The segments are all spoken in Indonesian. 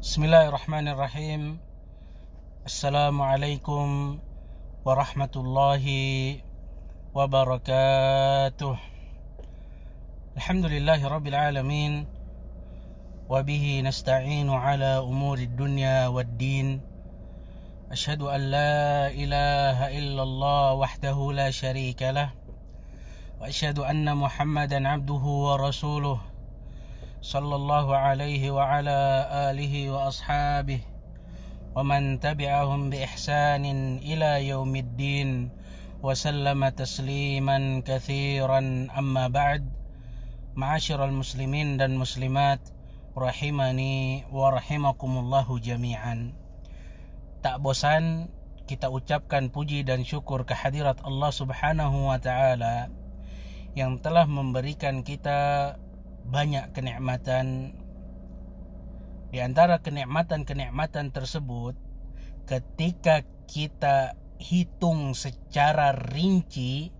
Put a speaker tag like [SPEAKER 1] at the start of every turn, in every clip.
[SPEAKER 1] Bismillahirrahmanirrahim. Assalamualaikum warahmatullahi wabarakatuh. Alhamdulillahi rabbil alamin. Wabihi nasta'inu ala umuri dunya waddin. Ashhadu an la ilaha illallah wahdahu la syarika lah. Wa ashhadu anna Muhammadan abduhu wa rasuluh. Sallallahu alaihi wa ala alihi wa ashabihi wa man tabi'ahum bi ihsanin ila yaumiddin wa sallama tasliman katsiran, amma ba'd. Ma'asyiral muslimin dan muslimat rahimani wa rahimakumullahu jami'an. Tak bosan kita ucapkan puji dan syukur kehadirat Allah Subhanahu wa taala yang telah memberikan kita banyak kenikmatan. Di antara kenikmatan-kenikmatan tersebut, ketika kita hitung secara rinci,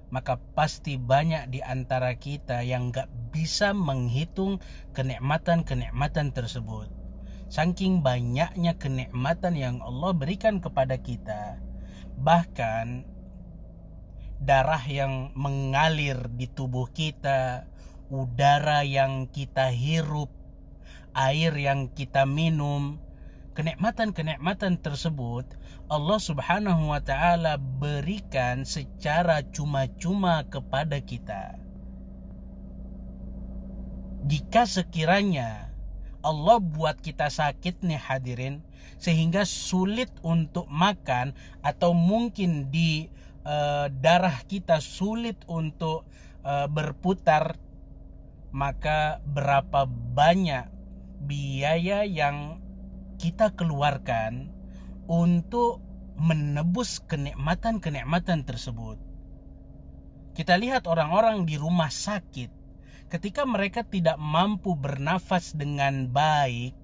[SPEAKER 1] maka pasti banyak di antara kita yang gak bisa menghitung kenikmatan-kenikmatan tersebut. Saking banyaknya kenikmatan yang Allah berikan kepada kita. Bahkan darah yang mengalir di tubuh kita, udara yang kita hirup, air yang kita minum, kenikmatan-kenikmatan tersebut Allah Subhanahu wa taala berikan secara cuma-cuma kepada kita. Jika sekiranya Allah buat kita sakit nih hadirin, sehingga sulit untuk makan, atau mungkin di darah kita sulit untuk berputar, maka berapa banyak biaya yang kita keluarkan untuk menebus kenikmatan-kenikmatan tersebut. Kita lihat orang-orang di rumah sakit, ketika mereka tidak mampu bernafas dengan baik,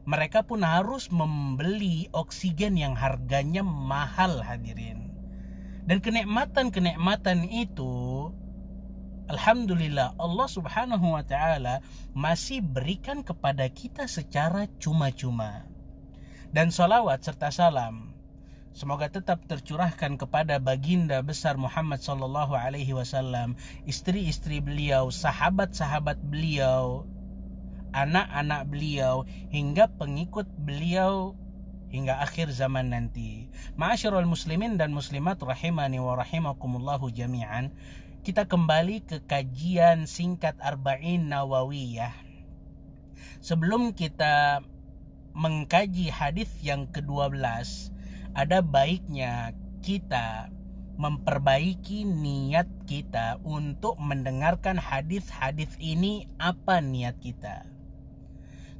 [SPEAKER 1] mereka pun harus membeli oksigen yang harganya mahal hadirin. Dan kenikmatan-kenikmatan itu, alhamdulillah, Allah Subhanahu wa taala masih berikan kepada kita secara cuma-cuma. Dan salawat serta salam semoga tetap tercurahkan kepada baginda besar Muhammad sallallahu alaihi wasallam, istri-istri beliau, sahabat-sahabat beliau, anak-anak beliau, hingga pengikut beliau hingga akhir zaman nanti. Ma'asyiral muslimin dan muslimat rahimani wa rahimakumullahu jami'an. Kita kembali ke kajian singkat Arba'in Nawawiyah. Sebelum kita mengkaji hadis yang ke-12, ada baiknya kita memperbaiki niat kita untuk mendengarkan hadis-hadis ini. Apa niat kita?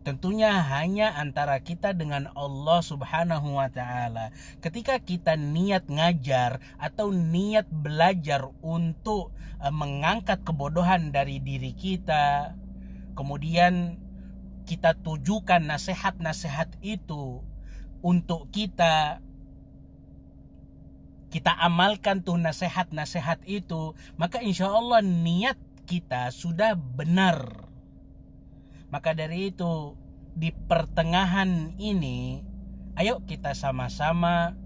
[SPEAKER 1] Tentunya hanya antara kita dengan Allah Subhanahu wa taala. Ketika kita niat ngajar atau niat belajar untuk mengangkat kebodohan dari diri kita, kemudian kita tujukan nasihat-nasihat itu untuk kita amalkan tuh nasihat-nasihat itu, maka insya Allah niat kita sudah benar. Maka dari itu, di pertengahan ini, ayo kita sama-sama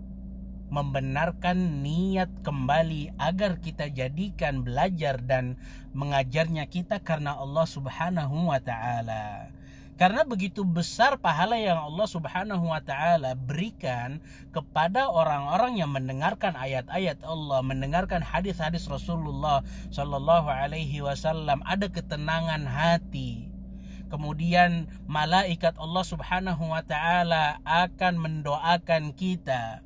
[SPEAKER 1] membenarkan niat kembali agar kita jadikan belajar dan mengajarnya kita karena Allah Subhanahu wa taala. Karena begitu besar pahala yang Allah Subhanahu wa taala berikan kepada orang-orang yang mendengarkan ayat-ayat Allah, mendengarkan hadis-hadis Rasulullah sallallahu alaihi wasallam, ada ketenangan hati. Kemudian malaikat Allah Subhanahu wa taala akan mendoakan kita.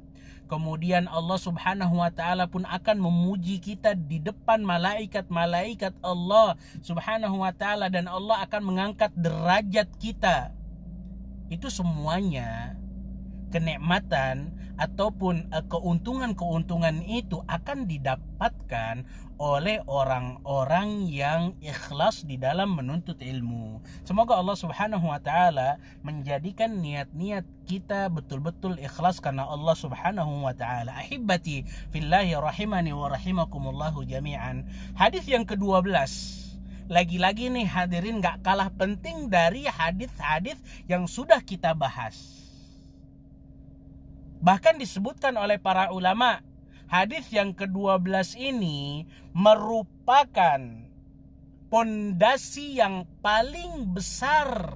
[SPEAKER 1] Kemudian Allah Subhanahu wa taala pun akan memuji kita di depan malaikat-malaikat Allah Subhanahu wa taala, dan Allah akan mengangkat derajat kita. Itu semuanya kenikmatan ataupun keuntungan-keuntungan itu akan didapatkan oleh orang-orang yang ikhlas di dalam menuntut ilmu. Semoga Allah Subhanahu wa taala menjadikan niat-niat kita betul-betul ikhlas karena Allah Subhanahu wa taala. Ahibati fillahi rahimani wa rahimakumullahu jami'an. Hadis yang ke-12 lagi-lagi nih hadirin, gak kalah penting dari hadis-hadis yang sudah kita bahas. Bahkan disebutkan oleh para ulama, hadis yang ke-12 ini merupakan pondasi yang paling besar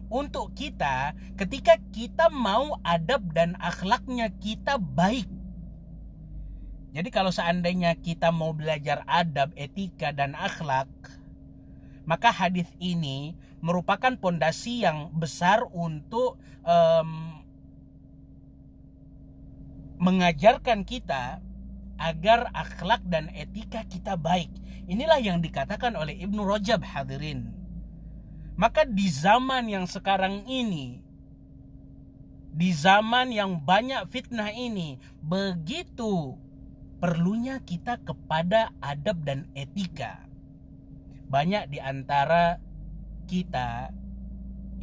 [SPEAKER 1] untuk kita ketika kita mau adab dan akhlaknya kita baik. Jadi kalau seandainya kita mau belajar adab, etika, dan akhlak, maka hadis ini merupakan pondasi yang besar untuk mengajarkan kita agar akhlak dan etika kita baik. Inilah yang dikatakan oleh Ibnu Rajab, hadirin. Maka di zaman yang sekarang ini, di zaman yang banyak fitnah ini, begitu perlunya kita kepada adab dan etika. Banyak di antara kita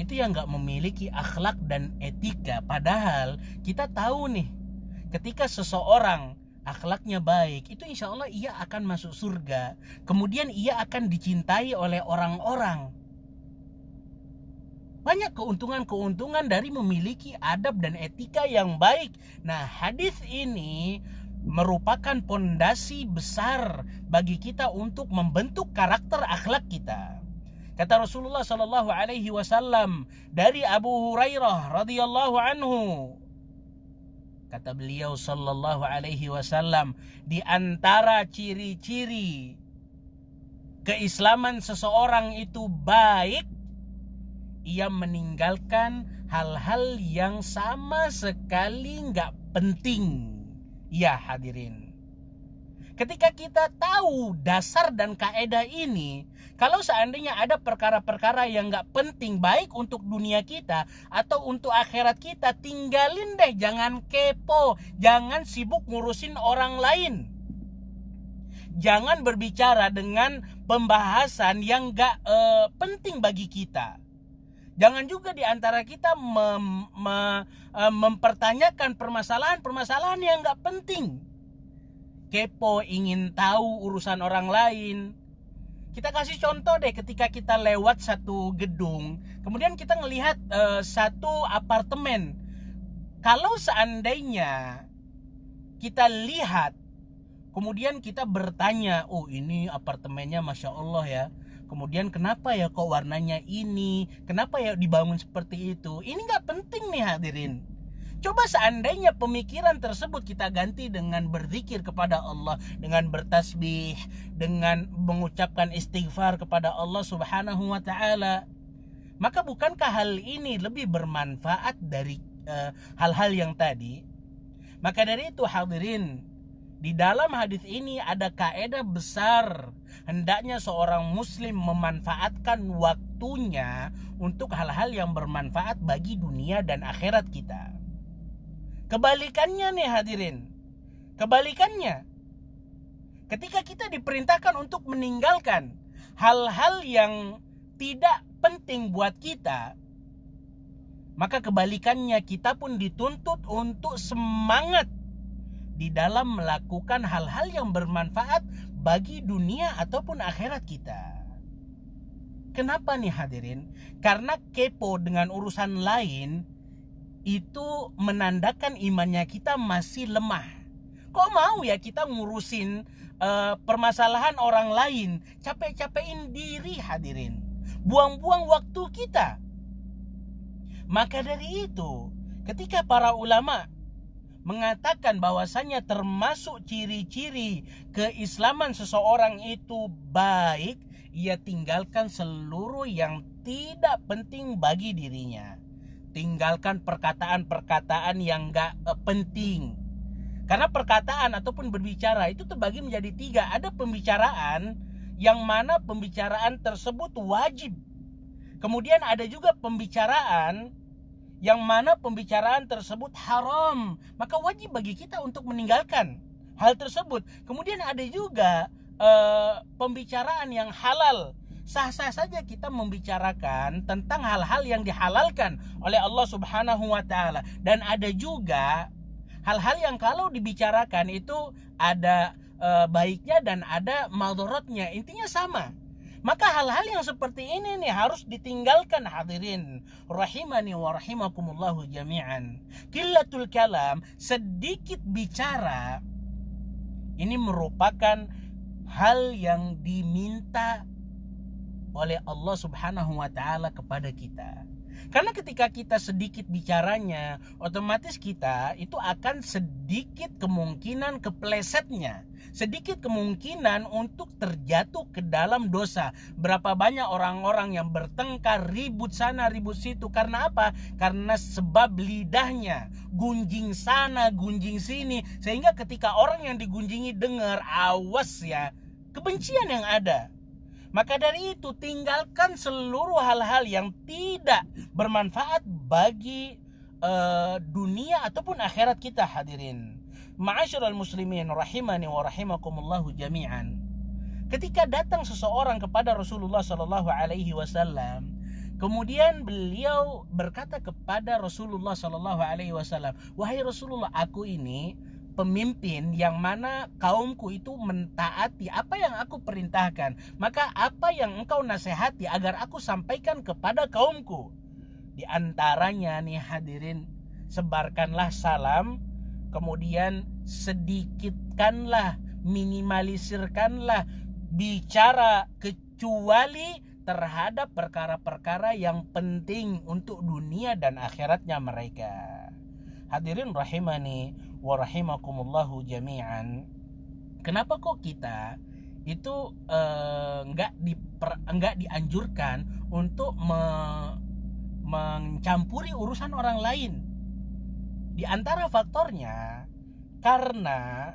[SPEAKER 1] itu yang gak memiliki akhlak dan etika. Padahal kita tahu nih, ketika seseorang akhlaknya baik, itu insya Allah ia akan masuk surga. Kemudian ia akan dicintai oleh orang-orang. Banyak keuntungan-keuntungan dari memiliki adab dan etika yang baik. Nah, hadis ini merupakan pondasi besar bagi kita untuk membentuk karakter akhlak kita. Kata Rasulullah sallallahu alaihi wasallam dari Abu Hurairah radhiyallahu anhu, kata beliau sallallahu alaihi wasallam, di antara ciri-ciri keislaman seseorang itu baik, ia meninggalkan hal-hal yang sama sekali gak penting. Ya hadirin, ketika kita tahu dasar dan kaedah ini, kalau seandainya ada perkara-perkara yang gak penting baik untuk dunia kita atau untuk akhirat kita, tinggalin deh, jangan kepo, jangan sibuk ngurusin orang lain. Jangan berbicara dengan pembahasan yang gak penting bagi kita. Jangan juga di antara kita mempertanyakan permasalahan-permasalahan yang gak penting. Kepo, ingin tahu urusan orang lain. Kita kasih contoh deh, ketika kita lewat satu gedung, kemudian kita ngelihat satu apartemen. Kalau seandainya kita lihat, kemudian kita bertanya, oh ini apartemennya Masya Allah ya, kemudian kenapa ya kok warnanya ini, kenapa ya dibangun seperti itu, ini gak penting nih hadirin. Coba seandainya pemikiran tersebut kita ganti dengan berzikir kepada Allah, dengan bertasbih, dengan mengucapkan istighfar kepada Allah subhanahu wa ta'ala, maka bukankah hal ini lebih bermanfaat dari hal-hal yang tadi? Maka dari itu hadirin, di dalam hadis ini ada kaedah besar. Hendaknya seorang muslim memanfaatkan waktunya untuk hal-hal yang bermanfaat bagi dunia dan akhirat kita. Kebalikannya nih hadirin, kebalikannya, ketika kita diperintahkan untuk meninggalkan hal-hal yang tidak penting buat kita, maka kebalikannya kita pun dituntut untuk semangat di dalam melakukan hal-hal yang bermanfaat bagi dunia ataupun akhirat kita. Kenapa nih hadirin? Karena kepo dengan urusan lain itu menandakan imannya kita masih lemah. Kok mau ya kita ngurusin permasalahan orang lain, capek-capekin diri hadirin, buang-buang waktu kita. Maka dari itu, ketika para ulama mengatakan bahwasanya termasuk ciri-ciri keislaman seseorang itu baik, ia tinggalkan seluruh yang tidak penting bagi dirinya. Tinggalkan perkataan-perkataan yang gak penting. Karena perkataan ataupun berbicara itu terbagi menjadi 3. Ada pembicaraan yang mana pembicaraan tersebut wajib. Kemudian ada juga pembicaraan yang mana pembicaraan tersebut haram, maka wajib bagi kita untuk meninggalkan hal tersebut. Kemudian ada juga pembicaraan yang halal. Sah-sah saja kita membicarakan tentang hal-hal yang dihalalkan oleh Allah subhanahu wa ta'ala. Dan ada juga hal-hal yang kalau dibicarakan itu ada baiknya dan ada madharatnya. Intinya sama. Maka hal-hal yang seperti ini nih harus ditinggalkan hadirin rahimani wa rahimakumullahu jami'an. Qillatul kalam, sedikit bicara, ini merupakan hal yang diminta oleh Allah Subhanahu wa taala kepada kita. Karena ketika kita sedikit bicaranya, otomatis kita itu akan sedikit kemungkinan keplesetnya, sedikit kemungkinan untuk terjatuh ke dalam dosa. Berapa banyak orang-orang yang bertengkar, ribut sana, ribut situ. Karena apa? Karena sebab lidahnya, gunjing sana, gunjing sini. Sehingga ketika orang yang digunjingi dengar, awas ya, kebencian yang ada. Maka dari itu tinggalkan seluruh hal-hal yang tidak bermanfaat bagi dunia ataupun akhirat kita hadirin. Ma'asyiral muslimin rahimani wa rahimakumullahu jami'an. Ketika datang seseorang kepada Rasulullah sallallahu alaihi wasallam, kemudian beliau berkata kepada Rasulullah sallallahu alaihi wasallam, "Wahai Rasulullah, aku ini pemimpin yang mana kaumku itu mentaati apa yang aku perintahkan. Maka apa yang engkau nasihati agar aku sampaikan kepada kaumku?" Di antaranya nih hadirin, sebarkanlah salam, kemudian sedikitkanlah, minimalisirkanlah bicara kecuali terhadap perkara-perkara yang penting untuk dunia dan akhiratnya mereka. Hadirin rahimani wa rahimakumullahu jami'an. Kenapa kok kita itu enggak dianjurkan untuk mencampuri urusan orang lain? Di antara faktornya karena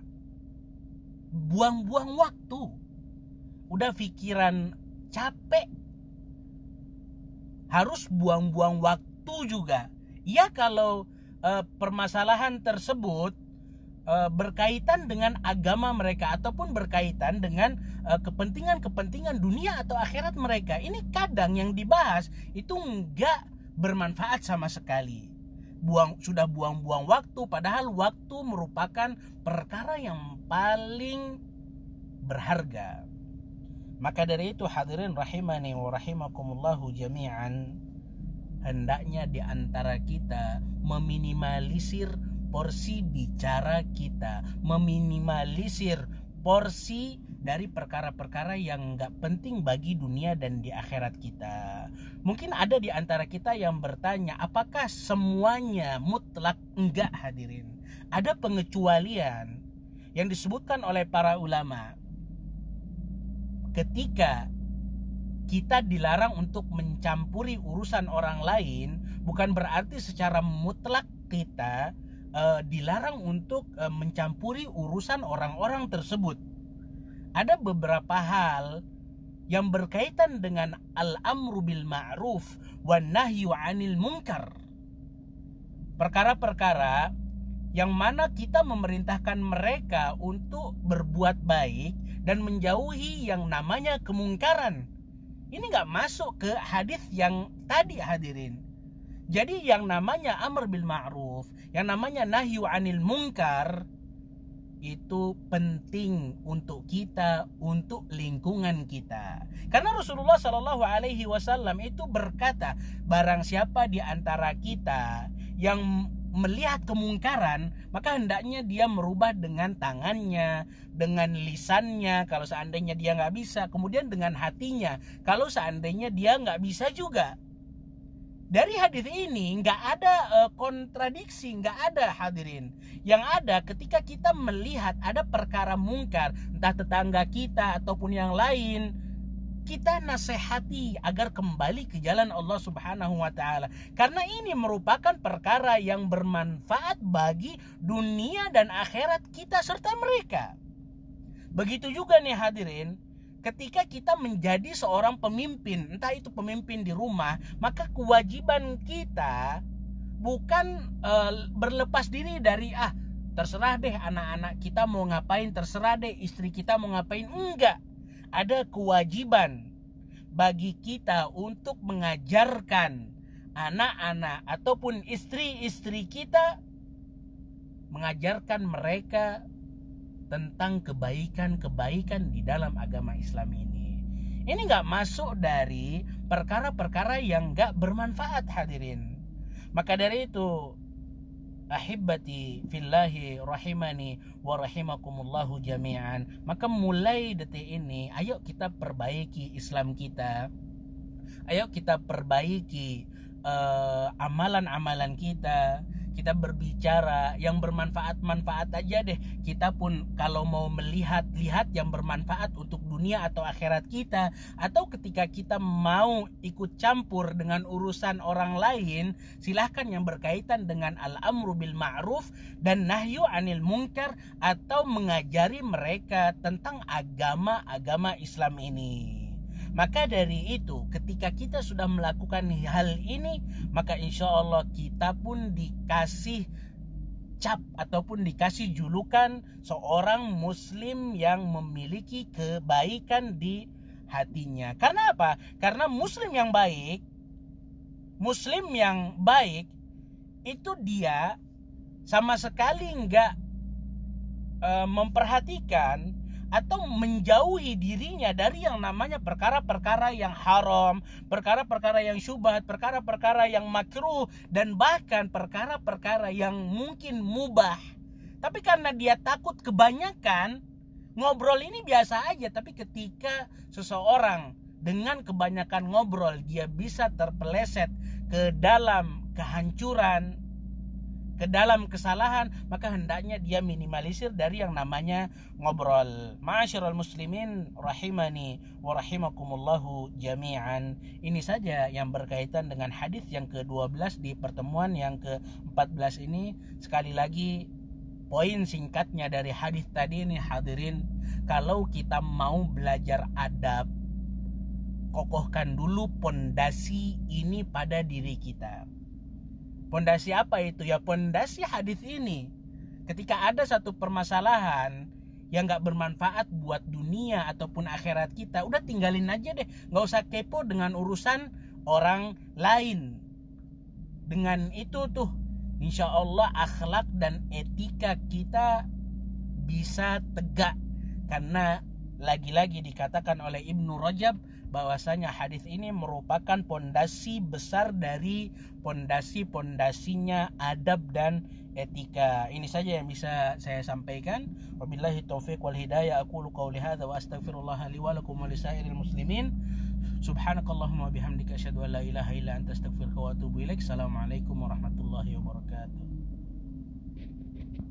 [SPEAKER 1] buang-buang waktu. Udah pikiran capek, harus buang-buang waktu juga. Ya kalau permasalahan tersebut berkaitan dengan agama mereka ataupun berkaitan dengan kepentingan-kepentingan dunia atau akhirat mereka, ini kadang yang dibahas itu enggak bermanfaat sama sekali. Sudah buang-buang waktu, padahal waktu merupakan perkara yang paling berharga. Maka dari itu hadirin rahimani wa rahimakumullahu jami'an, hendaknya di antara kita meminimalisir porsi bicara kita, meminimalisir porsi dari perkara-perkara yang gak penting bagi dunia dan di akhirat kita. Mungkin ada di antara kita yang bertanya, apakah semuanya mutlak? Enggak hadirin. Ada pengecualian yang disebutkan oleh para ulama. Ketika kita dilarang untuk mencampuri urusan orang lain, bukan berarti secara mutlak kita dilarang untuk mencampuri urusan orang-orang tersebut. Ada beberapa hal yang berkaitan dengan al-amru bil ma'ruf wan nahyu 'anil munkar. Perkara-perkara yang mana kita memerintahkan mereka untuk berbuat baik dan menjauhi yang namanya kemungkaran. Ini gak masuk ke hadis yang tadi hadirin. Jadi yang namanya amr bil ma'ruf, yang namanya nahyu 'anil munkar, itu penting untuk kita, untuk lingkungan kita. Karena Rasulullah Shallallahu Alaihi Wasallam itu berkata, barang siapa di antara kita yang melihat kemungkaran, maka hendaknya dia merubah dengan tangannya, dengan lisannya kalau seandainya dia nggak bisa, kemudian dengan hatinya kalau seandainya dia nggak bisa juga. Dari hadis ini nggak ada kontradiksi, nggak ada hadirin. Yang ada ketika kita melihat ada perkara mungkar, entah tetangga kita ataupun yang lain, kita nasihati agar kembali ke jalan Allah Subhanahu wa taala. Karena ini merupakan perkara yang bermanfaat bagi dunia dan akhirat kita serta mereka. Begitu juga nih hadirin, ketika kita menjadi seorang pemimpin, entah itu pemimpin di rumah, maka kewajiban kita bukan berlepas diri dari terserah deh anak-anak kita mau ngapain, terserah deh istri kita mau ngapain. Enggak. Ada kewajiban bagi kita untuk mengajarkan anak-anak ataupun istri-istri kita, mengajarkan mereka tentang kebaikan-kebaikan di dalam agama Islam ini. Ini nggak masuk dari perkara-perkara yang nggak bermanfaat, hadirin. Maka dari itu, ahibati fillahi rahimani wa rahimakumullahu jami'an, maka mulai detik ini ayo kita perbaiki Islam kita, ayo kita perbaiki amalan-amalan kita berbicara yang bermanfaat-manfaat aja deh. Kita pun kalau mau melihat yang bermanfaat untuk dunia atau akhirat kita, atau ketika kita mau ikut campur dengan urusan orang lain, silahkan yang berkaitan dengan al-amru bil ma'ruf dan nahyu anil munkar, atau mengajari mereka tentang agama Islam ini. Maka dari itu, ketika kita sudah melakukan hal ini, maka insya Allah kita pun dikasih cap ataupun dikasih julukan seorang muslim yang memiliki kebaikan di hatinya. Karena apa? Karena muslim yang baik itu dia sama sekali nggak memperhatikan atau menjauhi dirinya dari yang namanya perkara-perkara yang haram, perkara-perkara yang syubhat, perkara-perkara yang makruh, dan bahkan perkara-perkara yang mungkin mubah. Tapi karena dia takut kebanyakan, ngobrol ini biasa aja. Tapi ketika seseorang dengan kebanyakan ngobrol, dia bisa terpeleset ke dalam kehancuran, ke dalam kesalahan, maka hendaknya dia minimalisir dari yang namanya ngobrol. Ma'asyiral muslimin rahimani wa rahimakumullahu jami'an. Ini saja yang berkaitan dengan hadis yang ke-12 di pertemuan yang ke-14 ini. Sekali lagi, poin singkatnya dari hadis tadi ini, hadirin, kalau kita mau belajar adab, kokohkan dulu pondasi ini pada diri kita. Pondasi apa itu? Ya pondasi hadis ini. Ketika ada satu permasalahan yang gak bermanfaat buat dunia ataupun akhirat kita, udah tinggalin aja deh. Gak usah kepo dengan urusan orang lain. Dengan itu tuh, insya Allah akhlak dan etika kita bisa tegak. Karena lagi-lagi dikatakan oleh Ibnu Rajab bahwasanya hadis ini merupakan pondasi besar dari pondasi-pondasinya adab dan etika. Ini saja yang bisa saya sampaikan. Wabillahi taufiq wal hidayah. Aqulu qauli hadza wa astaghfirullah li wa lakum wa lisairil muslimin. Subhanakallahumma wa bihamdika asyhadu an la ilaha illa anta astaghfiruka wa atubu ilaik. Assalamualaikum warahmatullahi wabarakatuh.